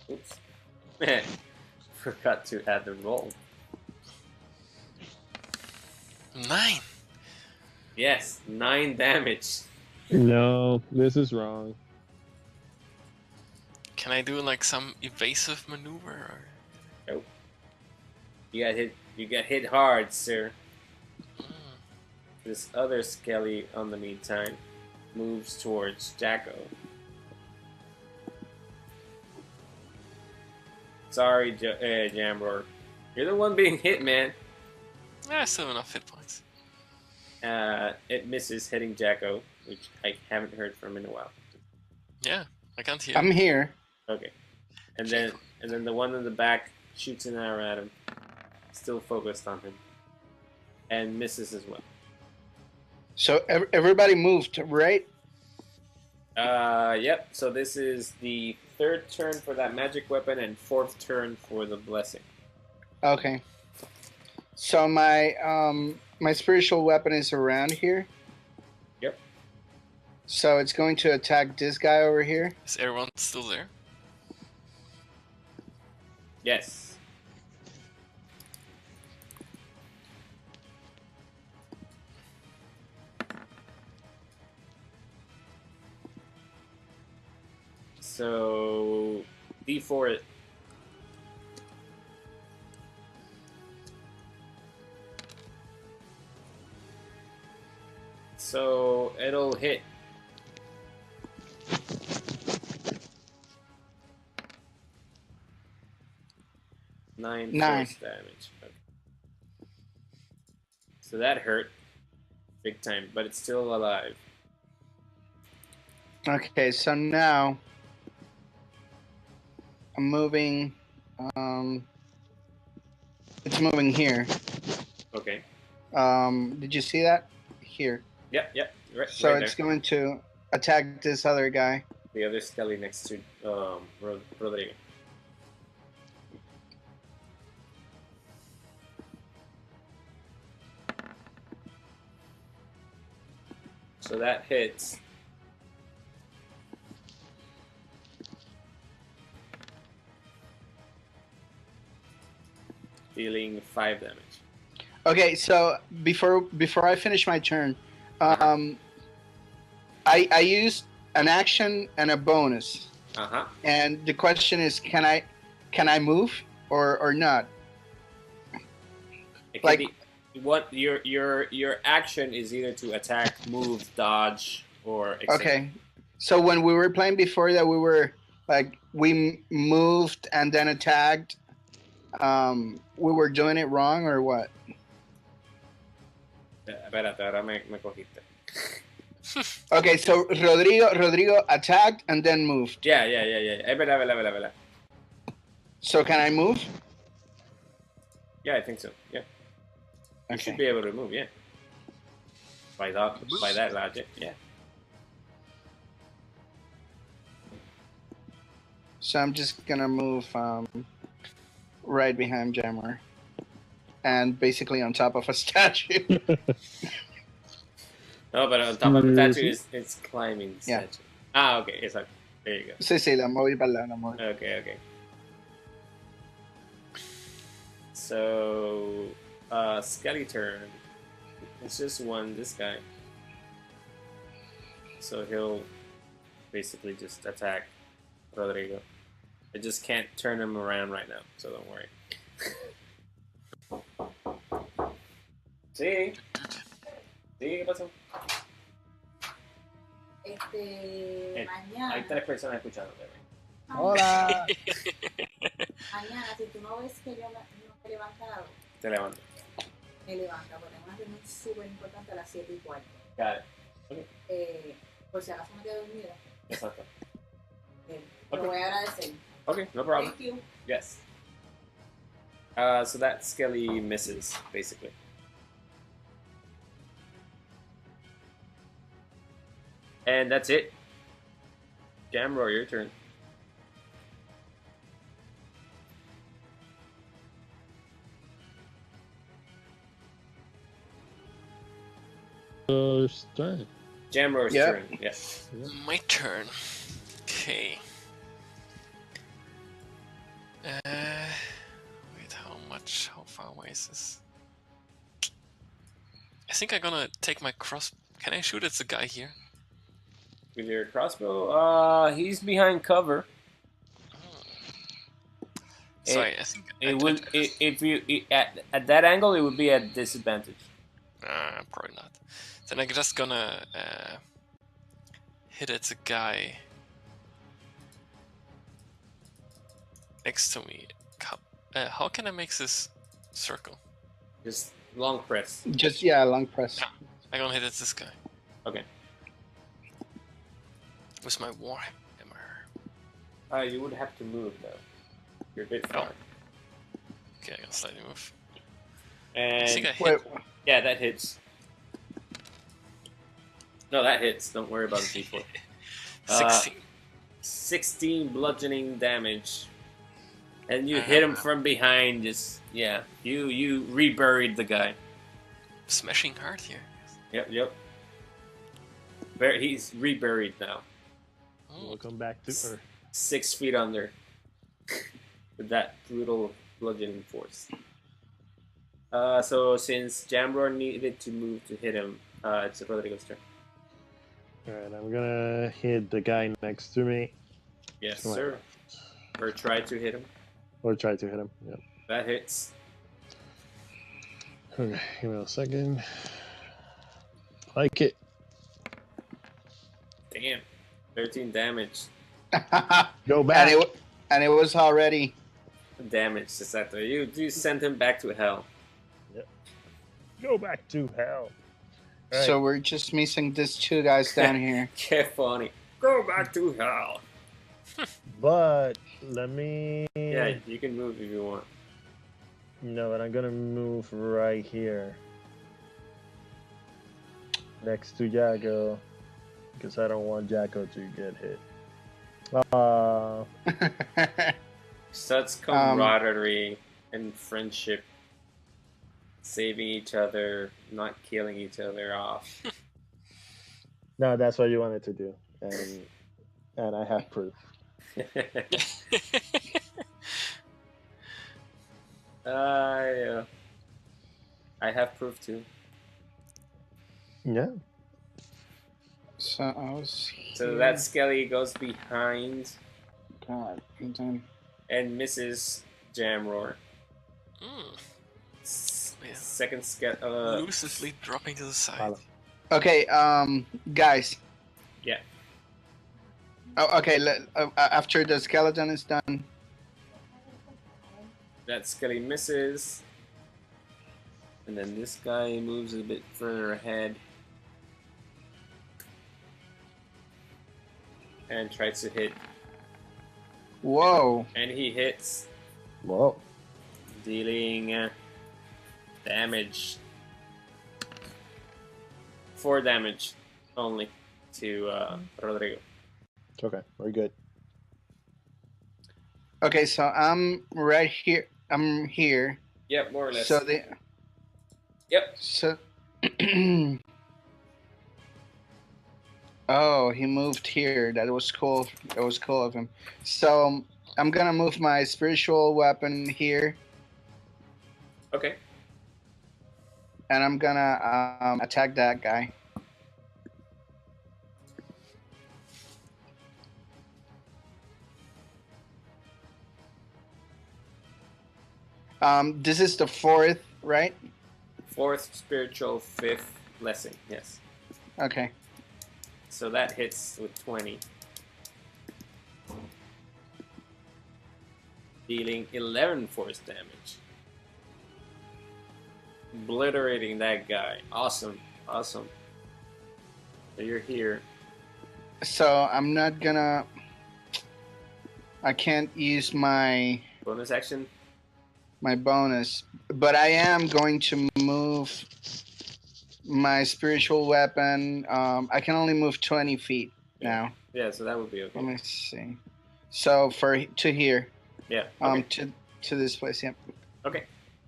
Oops. Forgot to add the roll. 9. Yes, 9 damage. No, this is wrong. Can I do like some evasive maneuver? Or... Nope. You got hit hard, sir. This other Skelly, on the meantime, moves towards Jacko. Sorry, Jamroar. You're the one being hit, man. I still have enough hit points. It misses hitting Jacko, which I haven't heard from in a while. Yeah, I can't hear. I'm here. Okay. And then the one in the back shoots an arrow at him. Still focused on him. And misses as well. So everybody moved, right? Yep. So this is the third turn for that magic weapon and fourth turn for the blessing. Okay. So my spiritual weapon is around here. Yep. So it's going to attack this guy over here. Is everyone still there? Yes. So D4 it. So it'll hit. Nine force damage. Okay. So that hurt big time, but it's still alive. Okay, so now I'm moving. It's moving here. Okay. Did you see that? Here. Yep. Right, So right it's there. going to attack this other guy. The other Skelly next to Rodrigo. So that hits. Dealing 5 damage. Okay, so before I finish my turn, I used an action and a bonus. Uh-huh. And the question is, can I move or not? It can Like- be, what your action is either to attack, move, dodge, or exit. Okay. So when we were playing before that, we were like we moved and then attacked. We were doing it wrong or what? Espérate, ahora me cogiste. Okay, so Rodrigo attacked and then moved. Yeah. Es verdad. So can I move? Yeah, I think so. Yeah. You should Okay. be able to move, yeah. By that logic, yeah. So I'm just gonna move right behind Jammer, and basically on top of a statue. No, but on top of the statue Seriously? it's climbing the Yeah. statue. Ah, okay, it's okay. There you go. Sí, la moví para la moví. Okay. So, Skelly turn. It's just one, this guy. So he'll basically just attack Rodrigo. I just can't turn him around right now, so don't worry. Sí. Sí, ¿qué pasó? Mañana. Hay 3 personas escuchando. Hola. Mañana, si tú no ves que yo no me he levantado, Te levanto. me levanta, porque tengo una reunión súper importante a las 7:15. Got it. Por si acaso me quedo dormida, Exacto. lo voy a agradecer. Okay, no problem. Thank you. Yes. So that Skelly misses, basically. And that's it. Jamroar, your turn. Turn. Jamroar's Yep. turn. Yes. My turn. Okay. Wait, how far away is this? I think I'm gonna take my cross. Can I shoot at the guy here? With your crossbow, he's behind cover. Sorry, I think It would if you at that angle it would be at disadvantage. probably not. Then I'm just gonna hit at the guy next to me. How can I make this circle? Just long press. Just long press. I'm gonna hit at this guy Okay. with my warhammer. You would have to move though. You're a bit far. Okay, I'm gonna slightly move. I And think I hit. Wait, yeah, that hits. No, that hits. Don't worry about the D4. 16. 16 bludgeoning damage. And you hit him from behind, just you reburied the guy. Smashing hard here. Yep. He's reburied now. Oh, Welcome back to Earth. 6 feet under. With that brutal bludgeoning force. So since Jamroar needed to move to hit him, it's Rodrigo's turn. Alright, I'm gonna hit the guy next to me. Yes, Come on. sir. Or try to hit him. Or try to hit him. Yep. That hits. Okay, give me a second. Like it. Damn. 13 damage. Go back. and it was already. Damage, exactly. You sent him back to hell. Go back to hell. Alright. So we're just missing these 2 guys down here. Get funny. Go back to hell. But let me. Yeah, you can move if you want. No, but I'm gonna move right here. Next to Jacko. Because I don't want Jacko to get hit. Such camaraderie and friendship. Saving each other, not killing each other off. No, that's what you wanted to do. And I have proof. Yeah. I have proof too. Yeah. So I was. So that Skelly goes behind God. And then and misses Jamroar. Mm. Yeah. Second Skelly. Elusively dropping to the side. Follow. Okay, guys. Yeah. Oh, okay. After the skeleton is done, That Skelly misses. And then this guy moves a bit further ahead. And tries to hit. whoa! And he hits, Whoa. dealing damage 4 damage only to Rodrigo. Okay, we're good. Okay, so I'm right here. I'm here. Yep, more or less. So the. Yep. So. Oh, he moved here. That was cool. That was cool of him. So I'm gonna move my spiritual weapon here, Okay. and I'm gonna attack that guy. This is the 4th, right? 4th spiritual, 5th blessing. Yes. Okay. So that hits with 20. Dealing 11 force damage. Obliterating that guy. Awesome. Awesome. So you're here. So I'm not gonna. I can't use my Bonus action. bonus, but I am going to move my spiritual weapon. I can only move 20 feet now. Yeah, so that would be okay. Let me see. So to here. Yeah. Okay. To this place. Yeah. Okay.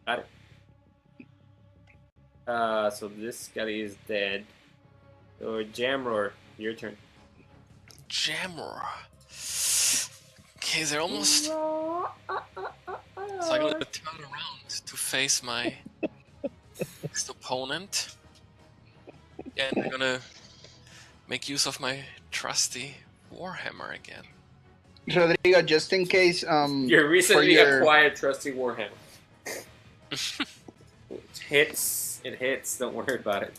Got it. So this guy is dead. So Jamroar, your turn. Jamroar. Okay, they're almost. So I'm gonna turn around to face my next opponent. And I'm gonna make use of my trusty Warhammer again. Rodrigo, just in case. Your recently acquired trusty Warhammer. It hits. Don't worry about it.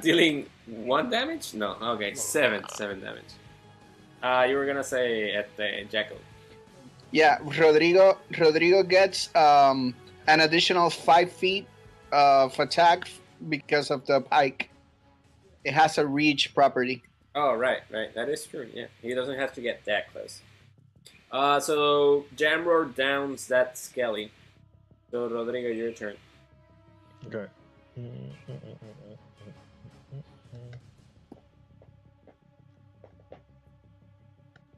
Dealing 1 damage? No. Okay, 7 damage. You were gonna say at the Jackal. Yeah, Rodrigo gets an additional 5 feet of attack because of the pike. It has a reach property. Oh, right. That is true. Yeah, he doesn't have to get that close. So Jamroar downs that Skelly. So Rodrigo, your turn. Okay.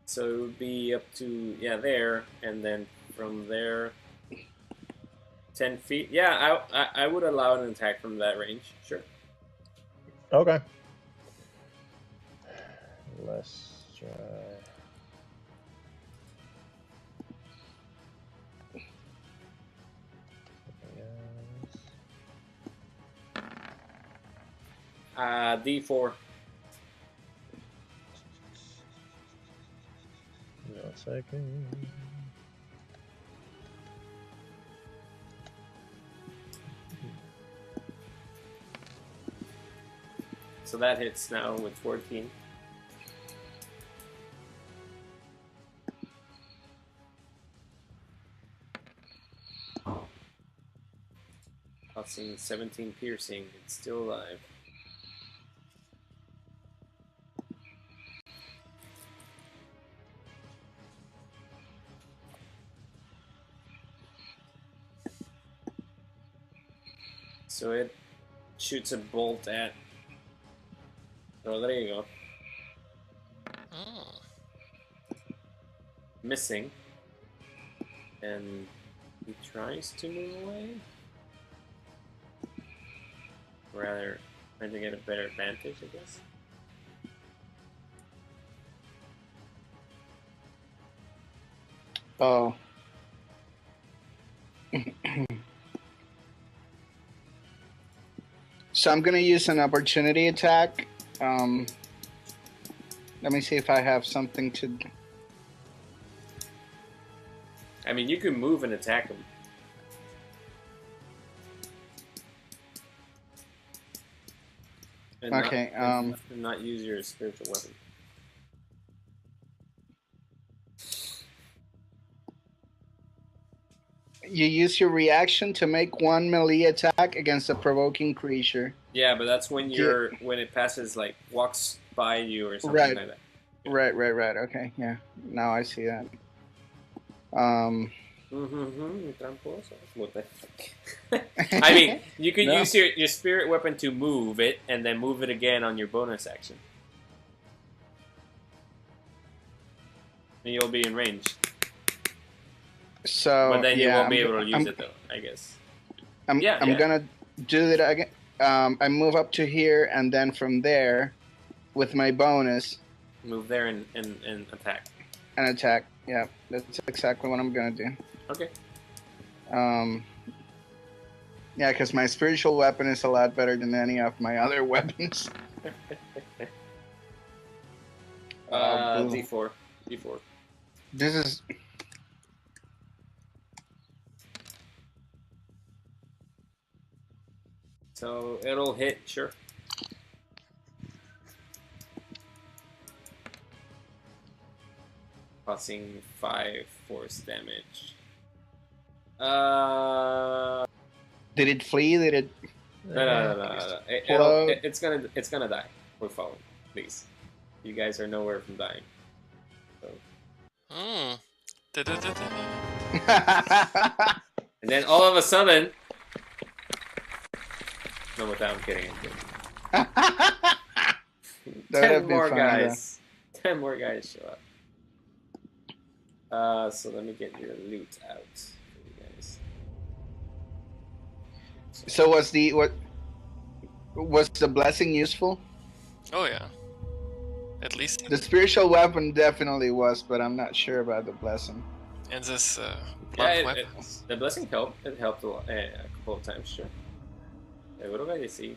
So it would be up to there, and then from there, 10 feet. Yeah, I would allow an attack from that range. Sure. Okay. Let's try. D4. No second. So that hits now with 14. Causing 17 piercing. It's still alive. So it shoots a bolt at Rodrigo. Oh. Missing. And he tries to move away. Rather, trying to get a better advantage, I guess. Oh. So I'm gonna use an opportunity attack. Let me see if I have something to. I mean, you can move and attack him. And Okay. not use your spiritual weapon. You use your reaction to make one melee attack against a provoking creature. Yeah, but that's when when it passes, like walks by you or something Right. like that. Right. Okay. Yeah. Now I see that. Tramposo. What the heck? I mean, you could No. use your spirit weapon to move it, and then move it again on your bonus action. And you'll be in range. So But then you yeah, won't be able to use it, though, I guess. I'm gonna do that again. I move up to here, and then from there, with my bonus, Move there and attack. and attack. Yeah, that's exactly what I'm gonna do. Okay. Yeah, because my spiritual weapon is a lot better than any of my other weapons. Boom. D4. D4. This is So it'll hit, sure. Causing 5 force damage. Did it flee? Did it? No. Float. It's gonna die. We're following, please. You guys are nowhere from dying. So. And then all of a sudden, no, without I'm kidding. That would 10 have been more funny, guys. 10 more guys show up. So let me get your loot out for you guys. So was the blessing useful? Oh yeah. At least. The spiritual weapon definitely was, but I'm not sure about the blessing. And this Yeah, blunt weapons. the blessing helped. It helped a couple of times, sure. Seguro que sí.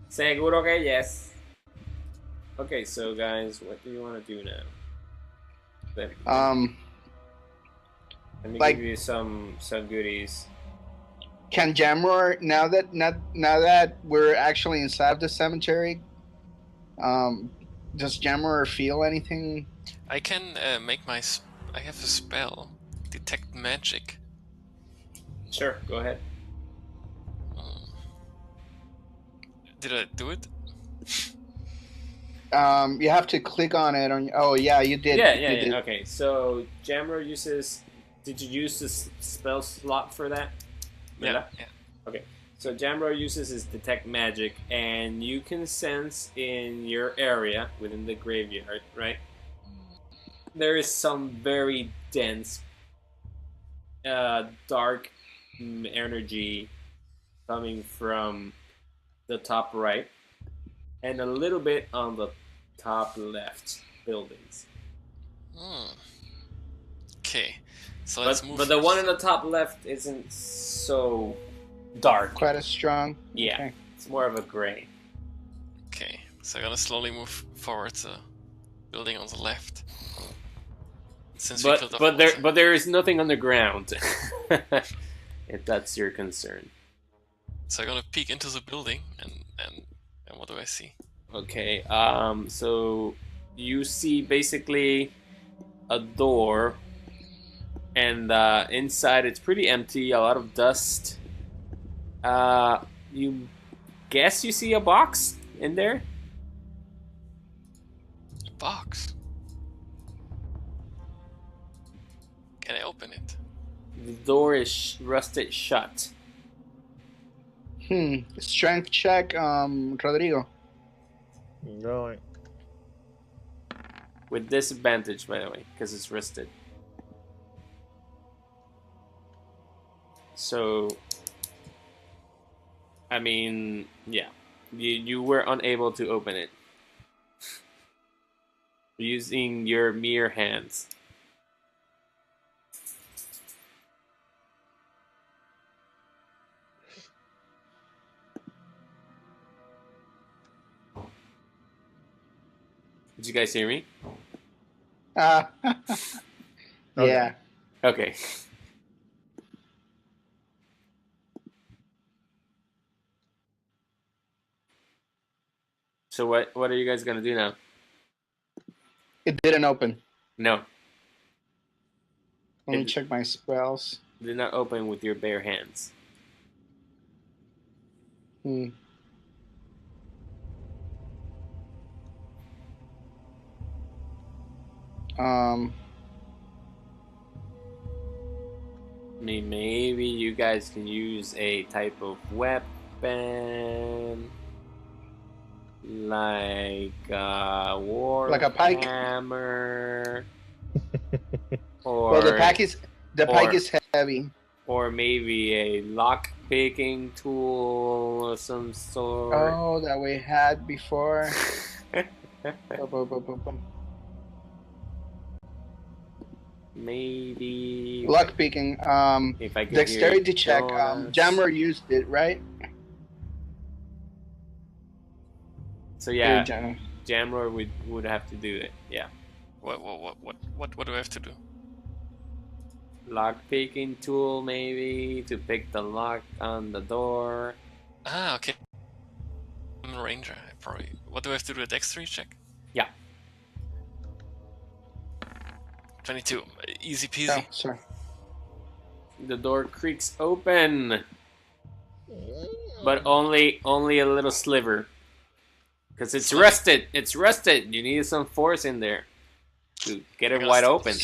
Seguro que yes. Okay, so guys, what do you want to do now? Let me like- give you some goodies. Can Jamroar now that we're actually inside the cemetery? Does Jamroar feel anything? I can make my. I have a spell, detect magic. Sure, go ahead. Did I do it? You have to click on it. Oh yeah, you did. Yeah. You did. Okay, so Jammer uses. Did you use this spell slot for that? Yeah. Okay, so Jamro uses his detect magic, and you can sense in your area within the graveyard, right? There is some very dense, dark energy coming from the top right, and a little bit on the top left buildings. Okay, so let's move. But the one in the top left isn't so dark. Quite as strong. Yeah, Okay. it's more of a gray. Okay, so I'm gonna slowly move forward to building on the left. Since we killed off monster. But there is nothing on the ground. If that's your concern. So I'm gonna peek into the building and what do I see? Okay. So you see basically a door, and inside it's pretty empty. A lot of dust. You guess you see a box in there. A box. Can I open it? The door is rusted shut. Strength check, Rodrigo. Going. With disadvantage, by the way, because it's rusted. So, I mean, yeah. You were unable to open it. Using your mere hands. Did you guys hear me? Yeah. Okay. So what are you guys gonna do now? It didn't open. No, Let me check my spells. did not open with your bare hands. mean, maybe you guys can use a type of weapon, like a war Like a pike? hammer, or Well, the pike is heavy. or maybe a lock picking tool of some sort. Oh, that we had before. Boom, boom, boom, boom, boom. Maybe Lock picking. if I could Dexterity hear check. Jonas. Jammer used it, right? So yeah, Jammer. Jammer would have to do it. Yeah. What do I have to do? Lock picking tool maybe to pick the lock on the door. Ah, okay. I'm a ranger. I probably. What do I have to do? A dexterity check? Yeah. 22. Easy Oh, peasy. sorry. The door creaks open, but only a little sliver, because it's rusted. It's rusted. You need some force in there to get it wide open.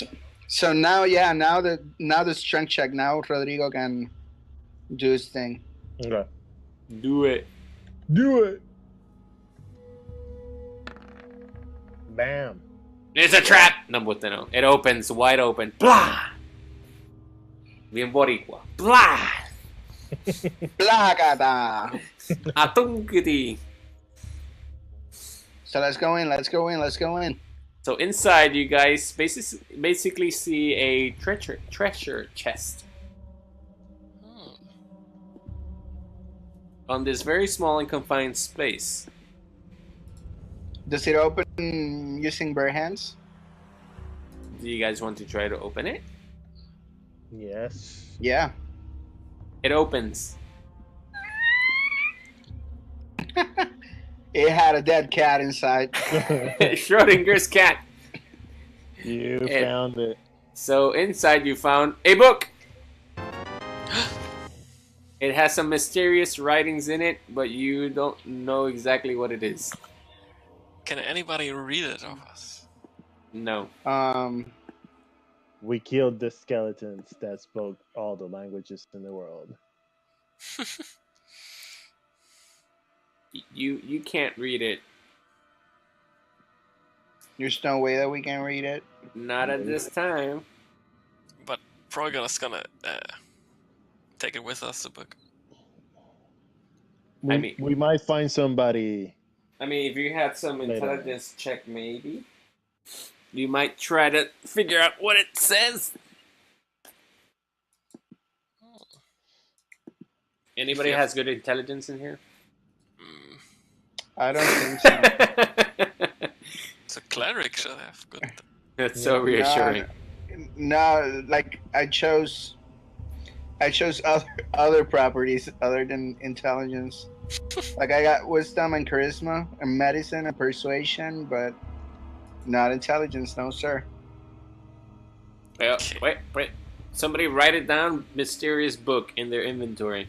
So now, yeah, now the strength check. Now Rodrigo can do his thing. Okay. Do it. Do it. Bam. It's a trap. No, no. It opens wide open. Blah. Bien boricua. Blah. Plagada. Atunkiti. So let's go in. Let's go in. Let's go in. So inside, you guys basically see a treasure chest. On this very small and confined space. Does it open using bare hands? Do you guys want to try to open it? Yes. Yeah. It opens. It had a dead cat inside. Schrodinger's cat. You found it. So inside you found a book. It has some mysterious writings in it, but you don't know exactly what it is. Can anybody read it of us? No. We killed the skeletons that spoke all the languages in the world. You can't read it. There's no way that we can read it. Not at this time. But probably gonna take it with us, the book. We might find somebody. I mean, if you had some intelligence check, maybe you might try to figure out what it says. Anybody has good intelligence in here? I don't think so. It's a cleric should have good. That's so reassuring. No, like I chose other properties other than intelligence. Like I got wisdom and charisma and medicine and persuasion, but not intelligence, no sir. Well, wait. Somebody write it down. Mysterious book in their inventory.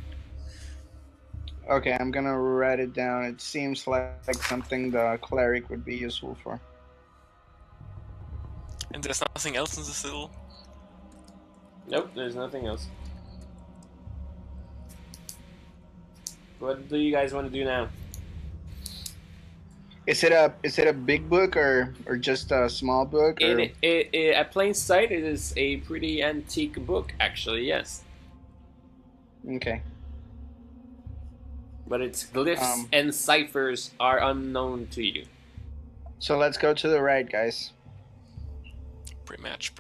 Okay, I'm gonna write it down. It seems like something the cleric would be useful for. And there's nothing else in this little. Nope, there's nothing else. What do you guys want to do now? Is it a big book or just a small book? Or... At plain sight, it is a pretty antique book, actually. Yes. Okay. But its glyphs and ciphers are unknown to you. So let's go to the right, guys. Pre-match.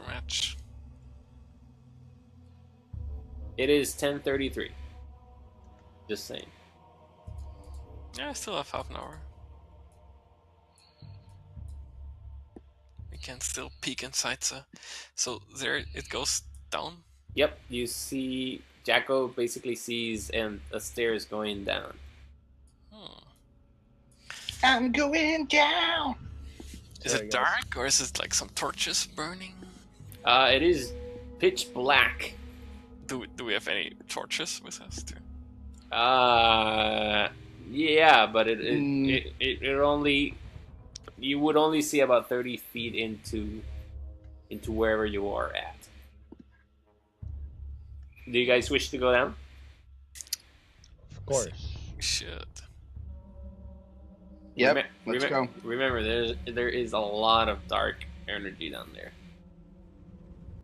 It is 10:33. Just saying. Yeah, I still have half an hour. We can still peek inside. So there it goes down. Yep, you see Jacko basically sees a stairs going down. I'm going down. Is it dark or is it like some torches burning? It is pitch black. Do we have any torches with us too? Yeah, but it only, you would only see about 30 feet into wherever you are at. Do you guys wish to go down? Of course. Should. Yep. Let's go. Remember, there is a lot of dark energy down there.